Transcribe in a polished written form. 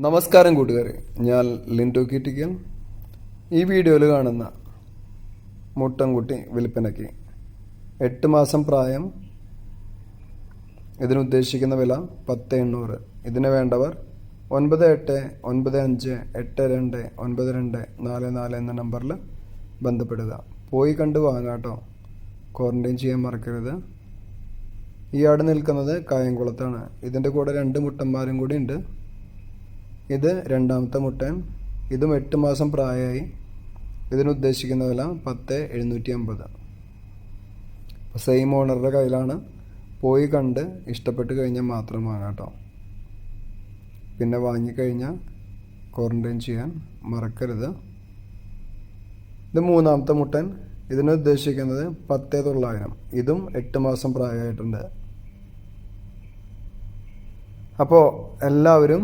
നമസ്കാരം കൂട്ടുകാരെ, ഞാൻ ലിൻഡോ കീറ്റിക്കൽ. ഈ വീഡിയോയിൽ കാണുന്ന മുട്ടൻകുട്ടി വിൽപ്പനയ്ക്ക് 8 മാസം പ്രായം. ഇതിനുദ്ദേശിക്കുന്ന വില 10,800. ഇതിന് വേണ്ടവർ 9895829244 എന്ന നമ്പറിൽ ബന്ധപ്പെടുക. പോയി കണ്ട് വാങ്ങാട്ടോ, ക്വാറന്റൈൻ ചെയ്യാൻ മറക്കരുത്. ഈ ആട് നിൽക്കുന്നത് കായംകുളത്താണ്. ഇതിൻ്റെ കൂടെ 2 മുട്ടന്മാരും കൂടി ഉണ്ട്. ഇത് രണ്ടാമത്തെ മുട്ടൻ. ഇതും 8 മാസം പ്രായമായി. ഇതിനുദ്ദേശിക്കുന്ന വില 10,750. സെയിം ഓണറുടെ കയ്യിലാണ്. പോയി കണ്ട് ഇഷ്ടപ്പെട്ട് കഴിഞ്ഞാൽ മാത്രം വാങ്ങാട്ടോ. പിന്നെ വാങ്ങിക്കഴിഞ്ഞാൽ ക്വാറന്റൈൻ ചെയ്യാൻ മറക്കരുത്. ഇത് മൂന്നാമത്തെ മുട്ടൻ. ഇതിനുദ്ദേശിക്കുന്നത് 10,900. ഇതും 8 മാസം പ്രായമായിട്ടുണ്ട്. അപ്പോൾ എല്ലാവരും